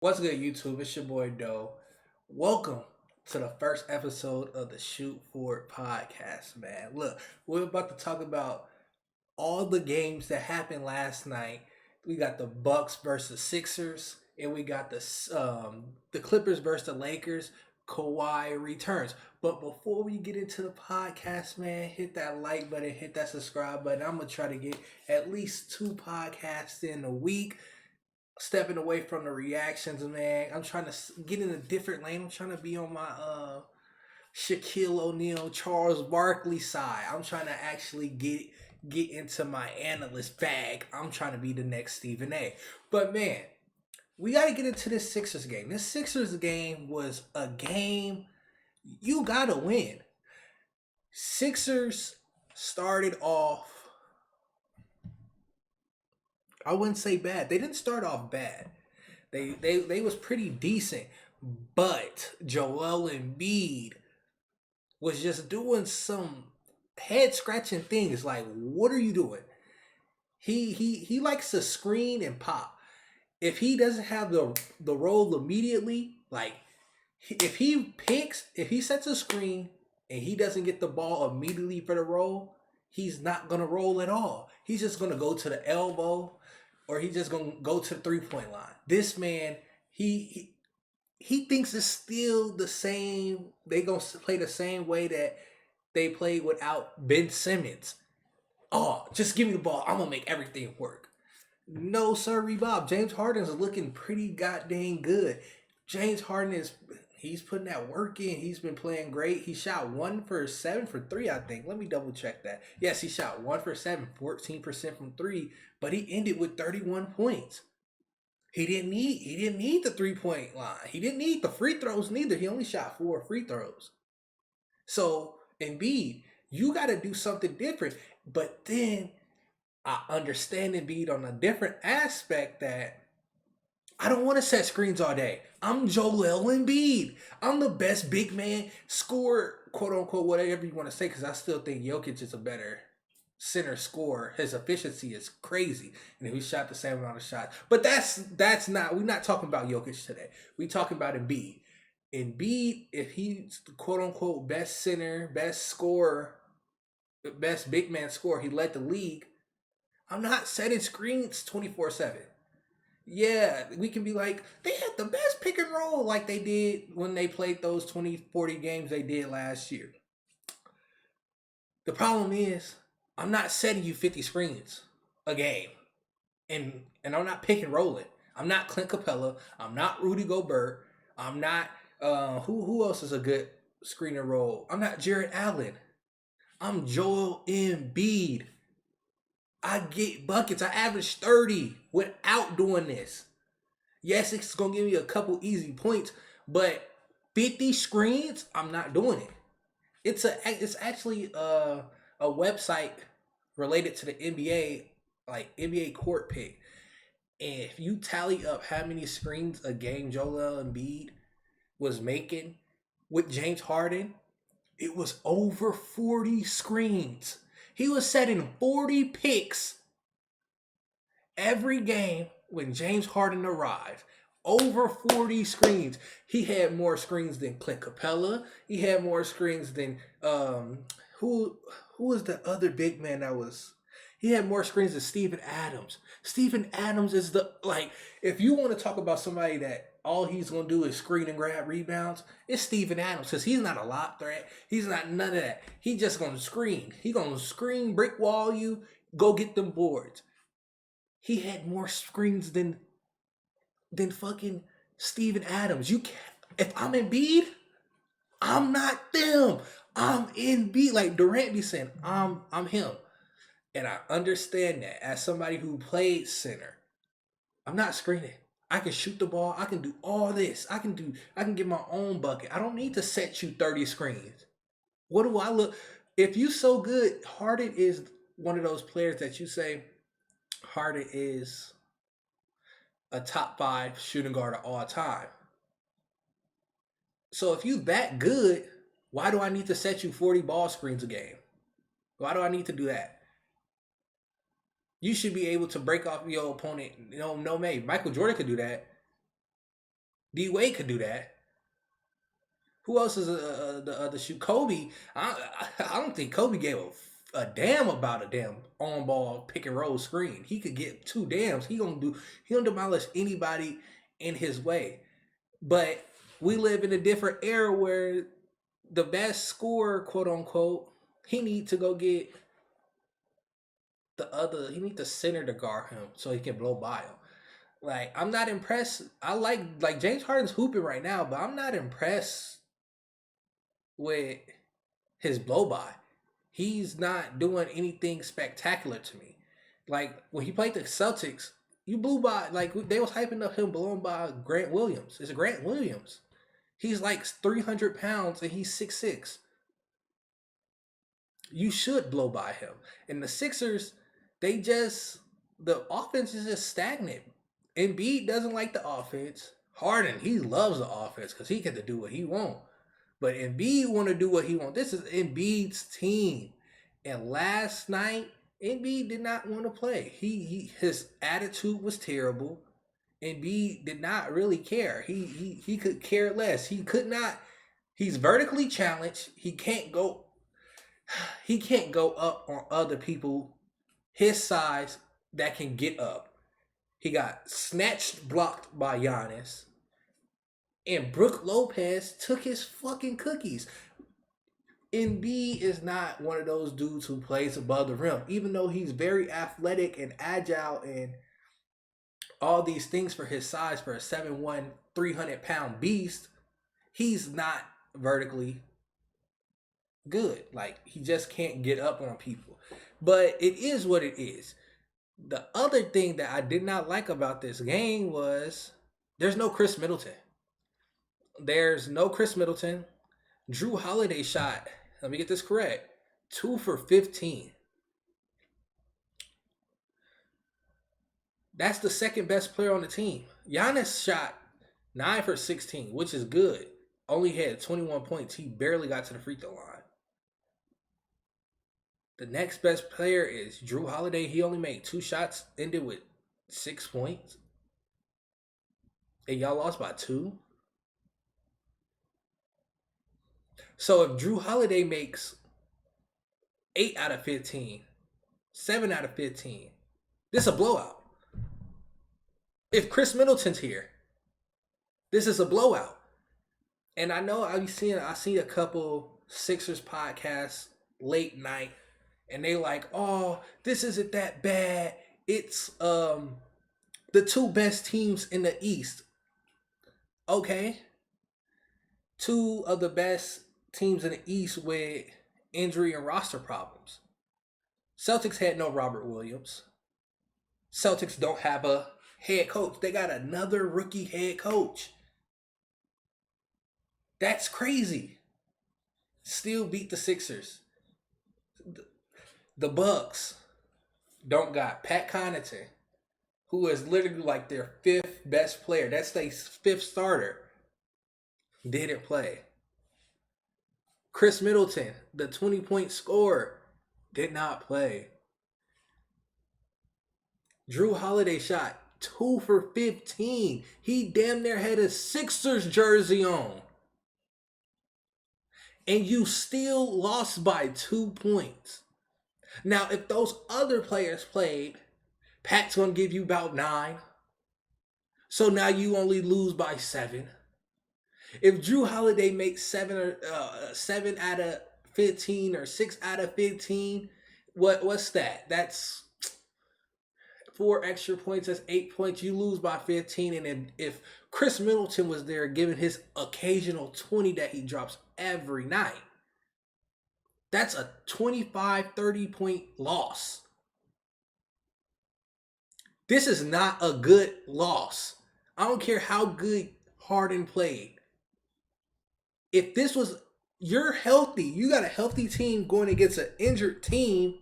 What's good, YouTube? It's your boy Doe. Welcome to the first episode of the Shoot Forward podcast, man. Look, we're about to talk about all the games that happened last night. We got the Bucks versus Sixers, and we got the Clippers versus the Lakers. Kawhi returns. But before we get into the podcast, man, hit that like button, hit that subscribe button. I'm gonna try to get at least two podcasts in a week, stepping away from the reactions, man. I'm trying to get in a different lane. I'm trying to be on my Shaquille O'Neal, Charles Barkley side. I'm trying to actually get into my analyst bag. I'm trying to be the next Stephen A. But man, we got to get into this Sixers game. This Sixers game was a game you got to win. Sixers started off, I wouldn't say bad. They didn't start off bad. They was pretty decent, but Joel Embiid was just doing some head scratching things. Like, what are you doing? He likes to screen and pop. If he doesn't have the role immediately, like if he sets a screen and he doesn't get the ball immediately for the roll, he's not gonna roll at all. He's just gonna go to the elbow, or he's just gonna go to the 3 point line. This man, he thinks it's still the same. They gonna play the same way that they played without Ben Simmons. Oh, just give me the ball. I'm gonna make everything work. No, sir, Bob. James Harden is looking pretty goddamn good. James Harden he's putting that work in. He's been playing great. He shot 1 for 7 for three, I think. Let me double check that. Yes, he shot 1 for 7, 14% from three, but he ended with 31 points. He didn't need the 3 point line. He didn't need the free throws neither. He only shot 4 free throws. So Embiid, you got to do something different. But then I understand Embiid on a different aspect that I don't want to set screens all day. I'm Joel Embiid. I'm the best big man scorer, quote unquote, whatever you want to say, because I still think Jokic is a better center scorer. His efficiency is crazy, and he shot the same amount of shots. But that's not. We're not talking about Jokic today. We're talking about Embiid. Embiid, if he's the quote unquote best center, best scorer, best big man scorer, he led the league. I'm not setting screens 24/7. Yeah, we can be like, they had the best pick and roll like they did when they played those 20, 40 games they did last year. The problem is, I'm not setting you 50 screens a game. And I'm not pick and rolling. I'm not Clint Capella. I'm not Rudy Gobert. I'm not who else is a good screen and roll? I'm not Jared Allen. I'm Joel Embiid. I get buckets. I average 30 without doing this. Yes, it's gonna give me a couple easy points, but 50 screens, I'm not doing it. It's actually a website related to the NBA, like NBA court pick. And if you tally up how many screens a game Joel Embiid was making with James Harden, it was over 40 screens. He was setting 40 picks every game when James Harden arrived. Over 40 screens. He had more screens than Clint Capella. He had more screens than who was the other big man that was. He had more screens than Steven Adams. Steven Adams is if you want to talk about somebody that all he's gonna do is screen and grab rebounds, it's Steven Adams, because he's not a lob threat. He's not none of that. He just gonna screen. He gonna screen, brick wall you, go get them boards. He had more screens than fucking Steven Adams. You can't. If I'm Embiid, I'm not them. I'm Embiid. Like Durant be saying, I'm him. And I understand that as somebody who played center. I'm not screening. I can shoot the ball. I can do all this. I can get my own bucket. I don't need to set you 30 screens. What do I look? If you so good, Harden is one of those players that you say Harden is a top 5 shooting guard of all time. So if you that good, why do I need to set you 40 ball screens a game? Why do I need to do that? You should be able to break off your opponent. No, maybe Michael Jordan could do that. D Wade could do that. Who else is the other shoot? Kobe. I don't think Kobe gave a damn about a damn on ball pick and roll screen. He could get two dams. He gonna demolish anybody in his way. But we live in a different era where the best scorer, quote unquote, he need to go get he need the center to guard him so he can blow by him. Like, I'm not impressed. I like James Harden's hooping right now, but I'm not impressed with his blow by. He's not doing anything spectacular to me. Like, when he played the Celtics, you blew by, like, they was hyping up him blowing by Grant Williams. It's Grant Williams. He's like 300 pounds and he's 6'6". You should blow by him. And the Sixers, the offense is just stagnant. Embiid doesn't like the offense. Harden, he loves the offense because he get to do what he wants. But Embiid want to do what he wants. This is Embiid's team. And last night, Embiid did not want to play. His attitude was terrible. Embiid did not really care. He could care less. He could not. He's vertically challenged. He can't go up on other people his size that can get up. He got snatched, blocked by Giannis. And Brook Lopez took his fucking cookies. Embiid is not one of those dudes who plays above the rim. Even though he's very athletic and agile and all these things for his size, for a 7'1", 300-pound beast, he's not vertically good. Like, he just can't get up on people. But it is what it is. The other thing that I did not like about this game was there's no Chris Middleton. Drew Holiday shot, let me get this correct, 2 for 15. That's the second best player on the team. Giannis shot 9 for 16, which is good. Only had 21 points. He barely got to the free throw line. The next best player is Drew Holiday. He only made 2 shots, ended with 6 points. And y'all lost by 2. So if Drew Holiday makes 8 out of 15, 7 out of 15, this is a blowout. If Chris Middleton's here, this is a blowout. And I know I see a couple Sixers podcasts late night, and they like, oh, this isn't that bad. It's the 2 best teams in the East. Okay. 2 of the best teams in the East with injury and roster problems. Celtics had no Robert Williams. Celtics don't have a head coach. They got another rookie head coach. That's crazy. Still beat the Sixers. The Bucks don't got Pat Connaughton, who is literally like their 5th best player. That's their 5th starter. Didn't play. Chris Middleton, the 20-point scorer, did not play. Drew Holiday shot 2 for 15. He damn near had a Sixers jersey on. And you still lost by 2 points. Now, if those other players played, Pat's going to give you about 9. So now you only lose by 7. If Drew Holiday makes 7 out of 15 or 6 out of 15, what's that? That's 4 extra points. That's 8 points. You lose by 15. And if Chris Middleton was there giving his occasional 20 that he drops every night, that's a 25, 30-point loss. This is not a good loss. I don't care how good Harden played. If this was, you're healthy, you got a healthy team going against an injured team,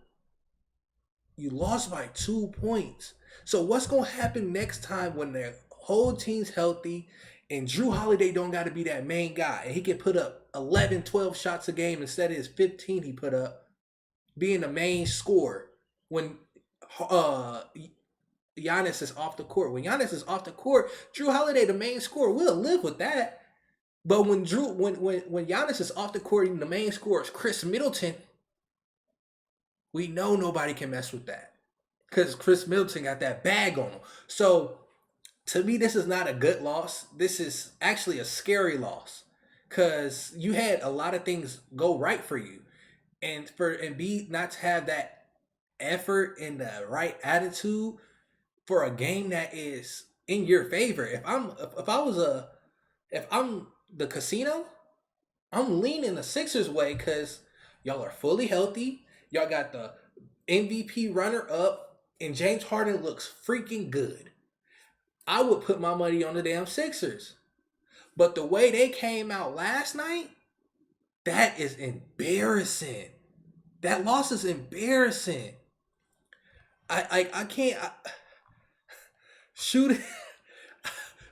you lost by 2 points. So what's going to happen next time when the whole team's healthy and Drew Holiday don't got to be that main guy and he can put up 11, 12 shots a game instead of his 15 he put up, being the main scorer when Giannis is off the court. When Giannis is off the court, Drew Holiday, the main scorer, we'll live with that. But when Giannis is off the court and the main scorer is Chris Middleton, we know nobody can mess with that. Because Chris Middleton got that bag on him. So, to me, this is not a good loss. This is actually a scary loss. Because you had a lot of things go right for you. And for Embiid not to have that effort and the right attitude for a game that is in your favor. If I'm the casino, I'm leaning the Sixers way because y'all are fully healthy. Y'all got the MVP runner up, and James Harden looks freaking good. I would put my money on the damn Sixers. But the way they came out last night, that is embarrassing. That loss is embarrassing. I can't shoot.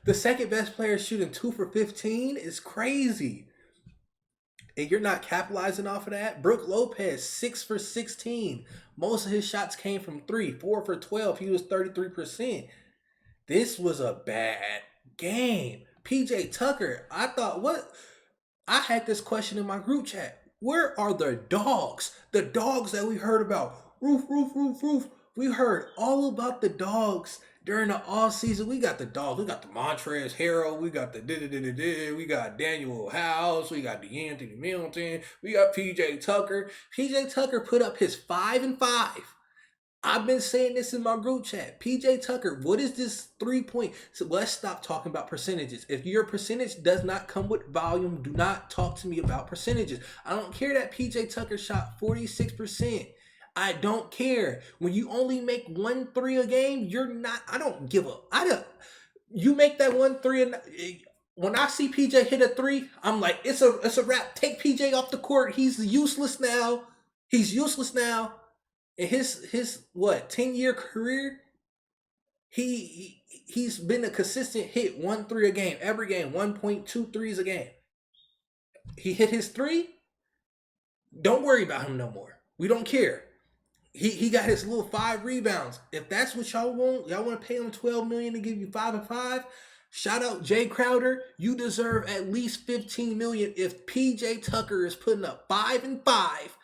The second best player shooting 2 for 15 is crazy. And you're not capitalizing off of that. Brook Lopez, 6 for 16. Most of his shots came from 3. 4 for 12. He was 33%. This was a bad game. PJ Tucker, I had this question in my group chat. Where are the dogs? The dogs that we heard about. Roof. We heard all about the dogs during the off season. We got the dogs. We got the Montrezl Harrell. We got the we got Daniel House. We got the Anthony Middleton. We got PJ Tucker. PJ Tucker put up his 5 and 5. I've been saying this in my group chat. PJ Tucker, what is this 3-point? So let's stop talking about percentages. If your percentage does not come with volume, do not talk to me about percentages. I don't care that PJ Tucker shot 46%. I don't care. When you only make 1 3 a game, I don't give up. You make that 1 3 and when I see PJ hit a 3, I'm like, it's a wrap. Take PJ off the court. He's useless now. In his 10-year career, he's been a consistent hit 1 3 a game, every game, 1.2 threes a game. He hit his 3. Don't worry about him no more. We don't care. He got his little 5 rebounds. If that's what y'all want to pay him $12 million to give you 5 and 5. Shout out Jay Crowder. You deserve at least $15 million. If PJ Tucker is putting up 5 and 5,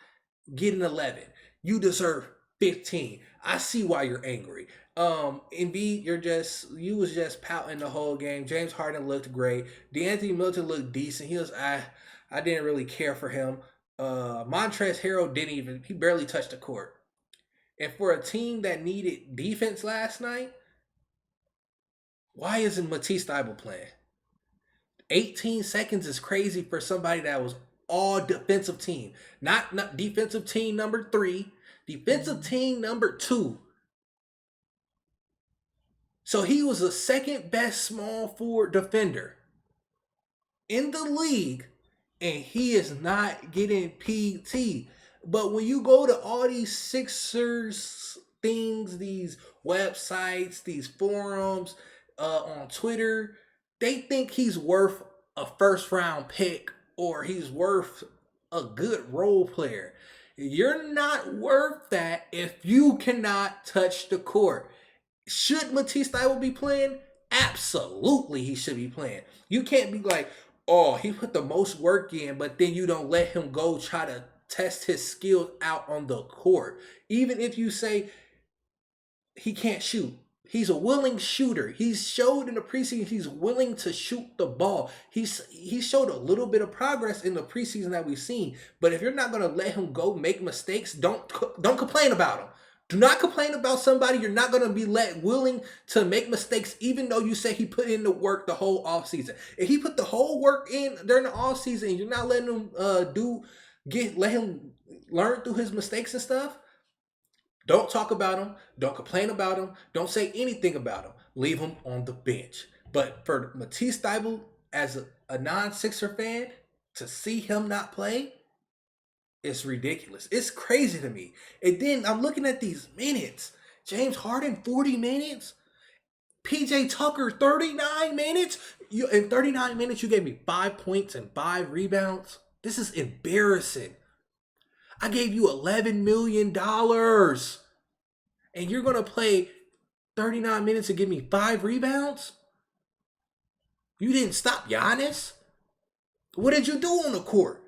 getting 11. You deserve 15. I see why you're angry. Embiid, you was just pouting the whole game. James Harden looked great. DeAnthony Middleton looked decent. I didn't really care for him. Montrezl Harrell he barely touched the court. And for a team that needed defense last night, why isn't Matisse Thybulle playing? 18 seconds is crazy for somebody that was all defensive team. Not defensive team number 3, defensive team number 2. So he was the second best small forward defender in the league, and he is not getting PT. But when you go to all these Sixers things, these websites, these forums, on Twitter, they think he's worth a first-round pick or he's worth a good role player. You're not worth that if you cannot touch the court. Should Matisse Thybulle be playing? Absolutely, he should be playing. You can't be like, oh, he put the most work in, but then you don't let him go try to test his skills out on the court. Even if you say he can't shoot, he's a willing shooter. He's showed in the preseason he's willing to shoot the ball. He showed a little bit of progress in the preseason that we've seen. But if you're not going to let him go make mistakes, don't complain about him. Do not complain about somebody you're not going to be willing to make mistakes, even though you say he put in the work the whole offseason. If he put the whole work in during the offseason and you're not letting him let him learn through his mistakes and stuff, don't talk about him. Don't complain about him. Don't say anything about him. Leave him on the bench. But for Matisse Thybulle, as a non-Sixer fan, to see him not play, it's ridiculous. It's crazy to me. And then I'm looking at these minutes. James Harden, 40 minutes. PJ Tucker, 39 minutes. In 39 minutes, you gave me 5 points and 5 rebounds. This is embarrassing. I gave you $11 million. And you're going to play 39 minutes to give me 5 rebounds? You didn't stop Giannis? What did you do on the court?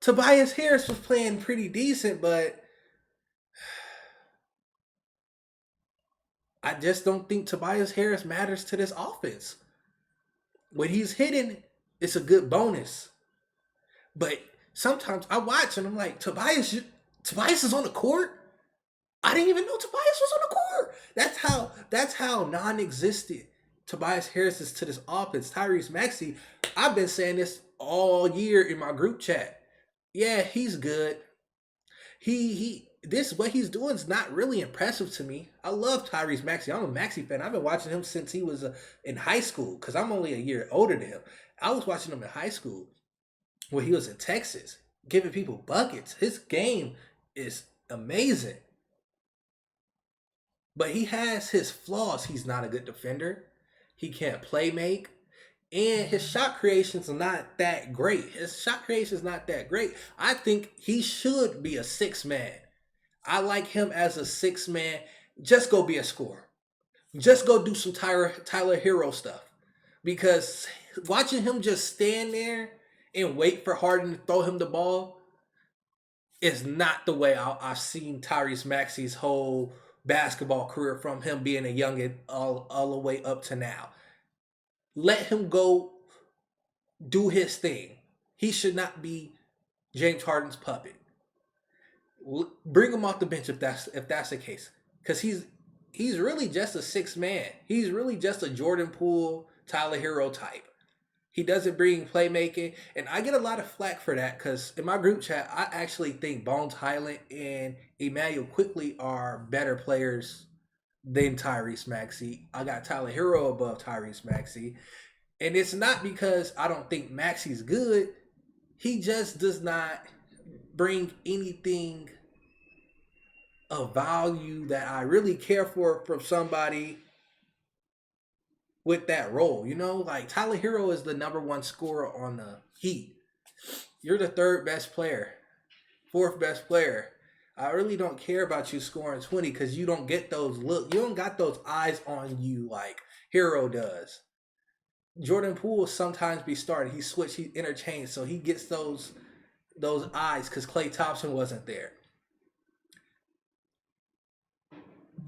Tobias Harris was playing pretty decent, but I just don't think Tobias Harris matters to this offense. When he's hitting, it's a good bonus. But sometimes I watch and I'm like, Tobias is on the court? I didn't even know Tobias was on the court. That's how non-existent Tobias Harris is to this offense. Tyrese Maxey, I've been saying this all year in my group chat. Yeah, he's good. This what he's doing is not really impressive to me. I love Tyrese Maxey. I'm a Maxey fan. I've been watching him since he was in high school because I'm only a year older than him. I was watching him in high school when he was in Texas, giving people buckets. His game is amazing. But he has his flaws. He's not a good defender. He can't play make. And his shot creation's not that great. I think he should be a 6-man. I like him as a 6-man. Just go be a scorer. Just go do some Tyler Hero stuff. Because watching him just stand there and wait for Harden to throw him the ball is not the way I've seen Tyrese Maxey's whole basketball career, from him being a youngin all the way up to now. Let him go do his thing. He should not be James Harden's puppet. Bring him off the bench if that's the case, because he's really just a 6-man. He's really just a Jordan Poole, Tyler Hero type. He doesn't bring playmaking, and I get a lot of flack for that because in my group chat, I actually think Bones Highland and Emmanuel Quickley are better players than Tyrese Maxey. I got Tyler Hero above Tyrese Maxey, and it's not because I don't think Maxey's good. He just does not bring anything of value that I really care for from somebody with that role. You know, like Tyler Hero is the number 1 scorer on the Heat. You're the 3rd best player, 4th best player. I really don't care about you scoring 20 because you don't get those looks. You don't got those eyes on you like Hero does. Jordan Poole sometimes be started. He interchanged, so he gets those eyes because Klay Thompson wasn't there.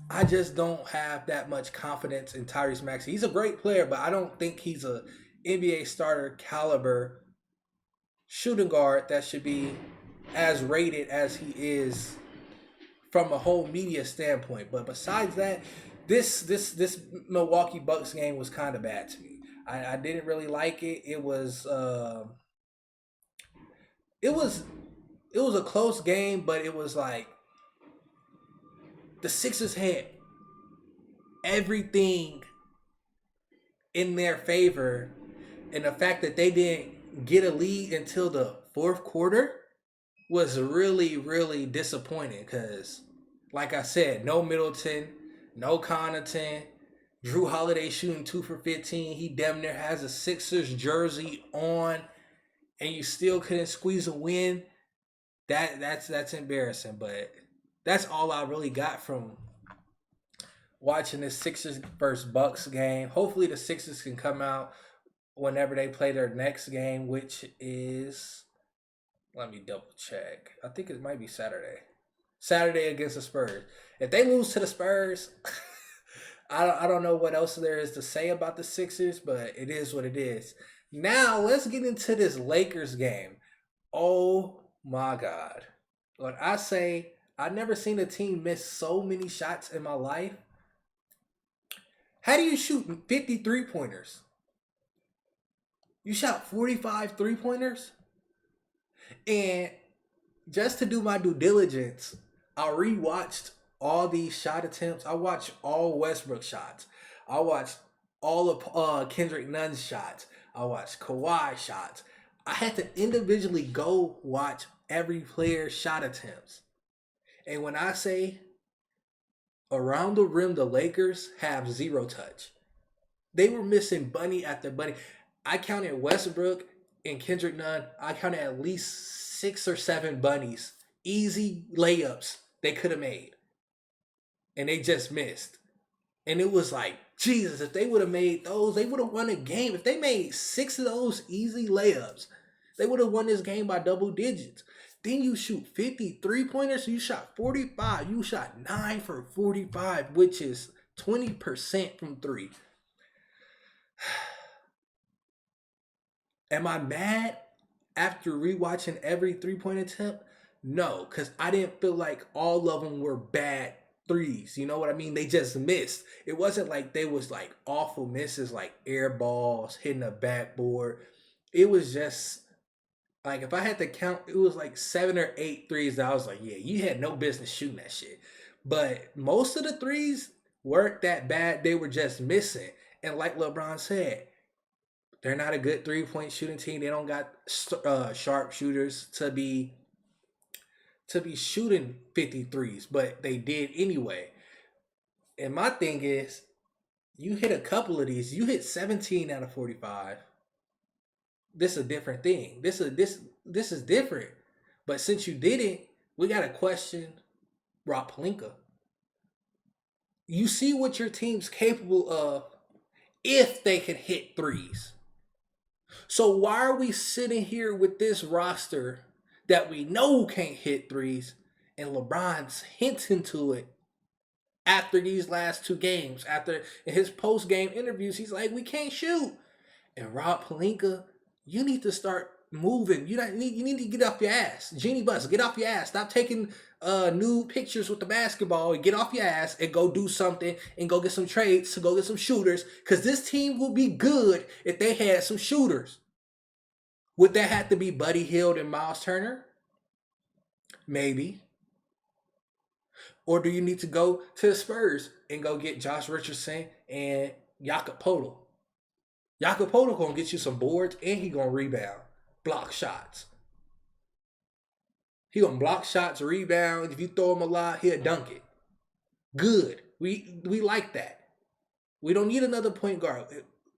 I just don't have that much confidence in Tyrese Maxey. He's a great player, but I don't think he's a NBA starter caliber shooting guard that should be as rated as he is from a whole media standpoint. But besides that, this Milwaukee Bucks game was kind of bad to me. I didn't really like it. It was a close game, but it was like the Sixers had everything in their favor, and the fact that they didn't get a lead until the 4th quarter was really, really disappointing because, like I said, no Middleton, no Connaughton, Drew Holiday shooting 2 for 15. He damn near has a Sixers jersey on, and you still couldn't squeeze a win. That's embarrassing, but that's all I really got from watching this Sixers versus Bucks game. Hopefully the Sixers can come out whenever they play their next game, which is, let me double check. I think it might be Saturday. Saturday against the Spurs. If they lose to the Spurs, I don't know what else there is to say about the Sixers, but it is what it is. Now let's get into this Lakers game. Oh my God. When I say I've never seen a team miss so many shots in my life. How do you shoot 50 3-pointers? You shot 45 3-pointers? And just to do my due diligence, I rewatched all these shot attempts. I watched all Westbrook shots. I watched all of Kendrick Nunn's shots. I watched Kawhi shots. I had to individually go watch every player's shot attempts. And when I say around the rim, the Lakers have 0 touch. They were missing bunny after bunny. I counted Westbrook and Kendrick Nunn. I counted at least 6 or 7 bunnies. Easy layups they could have made. And they just missed. And it was like, Jesus, if they would have made those, they would have won a game. If they made 6 of those easy layups, they would have won this game by double digits. Then you shoot 53 pointers. So you shot 45. You shot 9 for 45, which is 20% from 3. Am I mad after rewatching every 3-point attempt? No, because I didn't feel like all of them were bad threes. You know what I mean? They just missed. It wasn't like they was like awful misses, like air balls, hitting a backboard. It was just like, if I had to count, it was like 7 or 8 threes that I was like, yeah, you had no business shooting that shit. But most of the threes weren't that bad. They were just missing. And like LeBron said, they're not a good 3-point shooting team. They don't got sharp shooters to be shooting 53s, but they did anyway. And my thing is, you hit a couple of these. You hit 17 out of 45. This is a different thing. This is different. But since you didn't, we got to question Rob Pelinka. You see what your team's capable of if they can hit threes. So why are we sitting here with this roster that we know can't hit threes, and LeBron's hinting to it after these last 2 games? After in his post-game interviews, he's like, we can't shoot. And Rob Pelinka, you need to start moving. You need to get off your ass. Jeannie Buss, get off your ass. Stop taking nude pictures with the basketball and get off your ass and go do something and go get some trades to go get some shooters. Because this team will be good if they had some shooters. Would that have to be Buddy Hield and Miles Turner? Maybe. Or do you need to go to the Spurs and go get Josh Richardson and Jakob Poeltl? Jakob Poeltl gonna get you some boards and he gonna rebound, block shots. He gonna block shots, rebound. If you throw him a lot, he'll dunk it. Good. We like that. We don't need another point guard.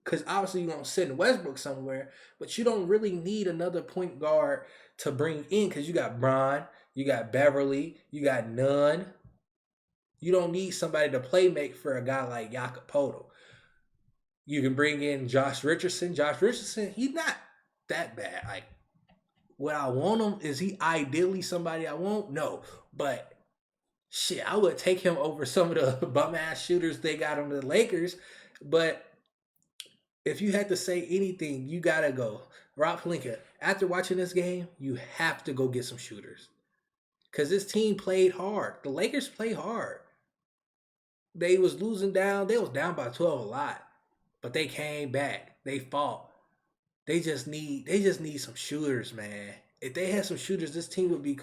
Because obviously you're going to send Westbrook somewhere, but you don't really need another point guard to bring in because you got Bron, you got Beverly, you got Nunn. You don't need somebody to play make for a guy like Jakob Poeltl. You can bring in Josh Richardson. Josh Richardson, he's not that bad. Like, would I want him? Is he ideally somebody I want? No. But, shit, I would take him over some of the bum-ass shooters they got on the Lakers. But if you had to say anything, you got to go. Rob Pelinka, after watching this game, you have to go get some shooters. Because this team played hard. The Lakers played hard. They was losing down. They was down by 12 a lot. But they came back. They fought. They just need some shooters, man. If they had some shooters, this team would be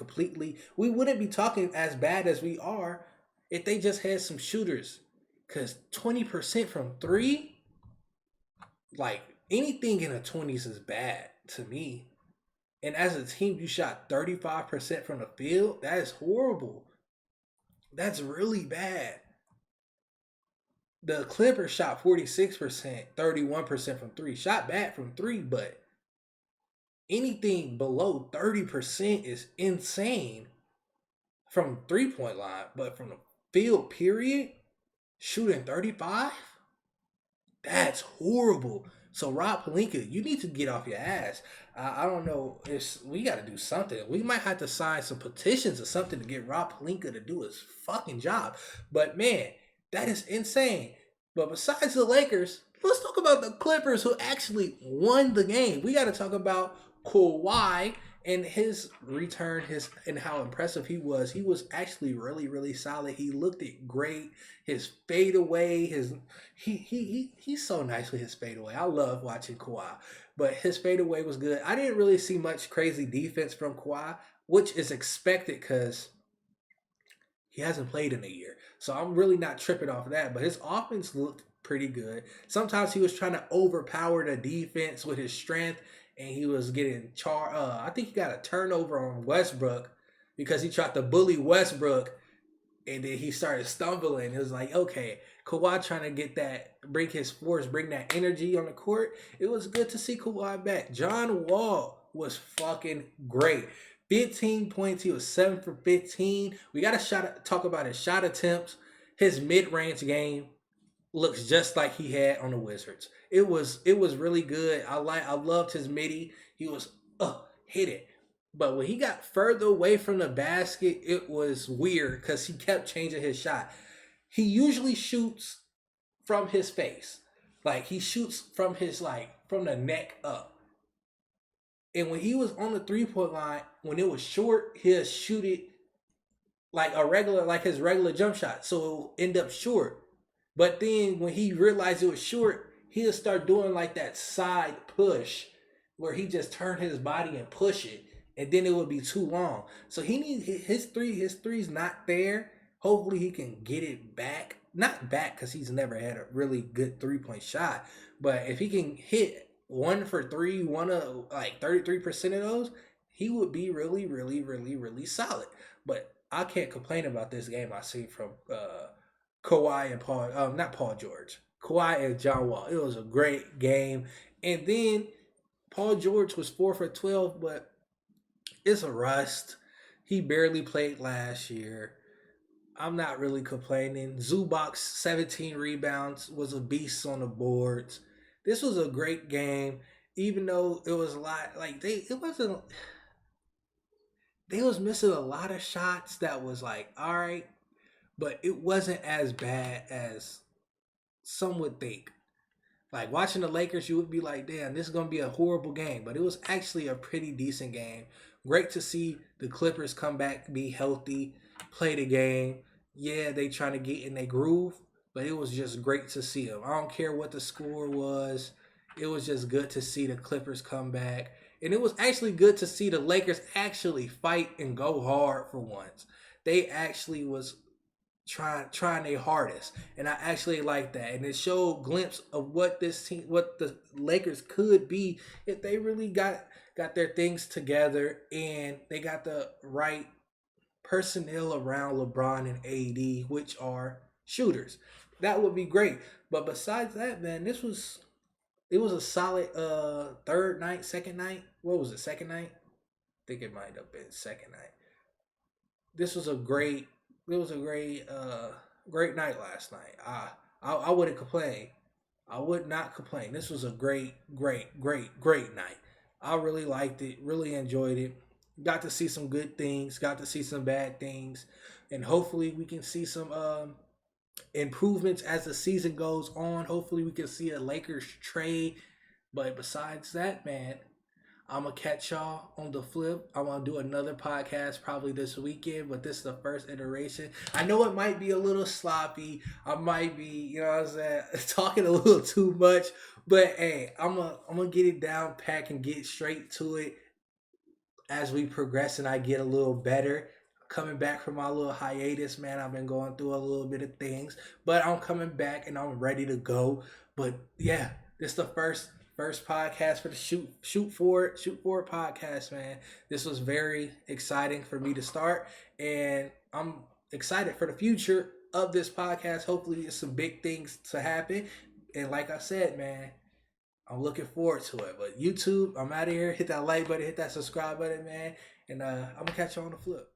we wouldn't be talking as bad as we are if they just had some shooters. Because 20% from 3, like, anything in the 20s is bad to me. And as a team, you shot 35% from the field. That is horrible. That's really bad. The Clippers shot 46%, 31% from 3. Shot bad from 3, but anything below 30% is insane from 3-point line. But from the field, period, shooting 35? That's horrible. So Rob Pelinka, you need to get off your ass. I don't know. We got to do something. We might have to sign some petitions or something to get Rob Pelinka to do his fucking job. But man, that is insane. But besides the Lakers, let's talk about the Clippers who actually won the game. We got to talk about Kawhi and his return, and how impressive he was. He was actually really, really solid. He looked it great. His fadeaway, he's so nice with his fadeaway. I love watching Kawhi, but his fadeaway was good. I didn't really see much crazy defense from Kawhi, which is expected because he hasn't played in a year. So I'm really not tripping off of that. But his offense looked pretty good. Sometimes he was trying to overpower the defense with his strength, and he was getting I think he got a turnover on Westbrook because he tried to bully Westbrook, and then he started stumbling. It was like, okay, Kawhi trying to get that, bring his force, bring that energy on the court. It was good to see Kawhi back. John Wall was fucking great. 15 points. He was 7 for 15. We got to talk about his shot attempts, his mid-range game. looks just like he had on the Wizards. It was really good. I loved his midi. He was hit it. But when he got further away from the basket, it was weird because he kept changing his shot. He usually shoots from his face. Like he shoots from his from the neck up. And when he was on the 3 point line, when it was short, he'll shoot it like his regular jump shot. So it'll end up short. But then when he realized it was short, he'll start doing like that side push where he just turn his body and push it, and then it would be too long. So he needs his three's not there. Hopefully he can get it back. Not back because he's never had a really good 3 point shot. But if he can hit 1 for 3, one of like 33% of those, he would be really, really, really, really solid. But I can't complain about this game I see from Kawhi and Paul, not Paul George, Kawhi and John Wall. It was a great game. And then Paul George was 4 for 12, but it's a rust. He barely played last year. I'm not really complaining. Zubac, 17 rebounds, was a beast on the boards. This was a great game, even though it was a lot like they was missing a lot of shots that was like, all right, but it wasn't as bad as some would think. Like watching the Lakers, you would be like, damn, this is gonna be a horrible game. But it was actually a pretty decent game. Great to see the Clippers come back, be healthy, play the game. Yeah, they trying to get in their groove, but it was just great to see them. I don't care what the score was. It was just good to see the Clippers come back. And it was actually good to see the Lakers actually fight and go hard for once. They actually was trying their hardest, and I actually like that. And it showed glimpse of what this team, what the Lakers could be if they really got their things together and they got the right personnel around LeBron and AD, which are shooters. That would be great. But besides that, man, it was a solid third night, second night. What was it? Second night? I think it might have been second night. This was a great it was a great night last night. I wouldn't complain. I would not complain. This was a great night. I really liked it, really enjoyed it. Got to see some good things, got to see some bad things, and hopefully we can see some improvements as the season goes on. Hopefully we can see a Lakers trade. But besides that, man, I'm gonna catch y'all on the flip. I'm gonna do another podcast probably this weekend, but this is the first iteration. I know it might be a little sloppy. I might be, what I'm saying, talking a little too much. But hey, I'm gonna get it down pack and get straight to it as we progress and I get a little better. Coming back from my little hiatus, man, I've been going through a little bit of things, but I'm coming back and I'm ready to go. But yeah, this is the first podcast for the shoot forward podcast, man. This was very exciting for me to start, and I'm excited for the future of this podcast. Hopefully there's some big things to happen, and like I said, man, I'm looking forward to it. But YouTube, I'm out of here. Hit that like button, hit that subscribe button, man, and I'm gonna catch you on the flip.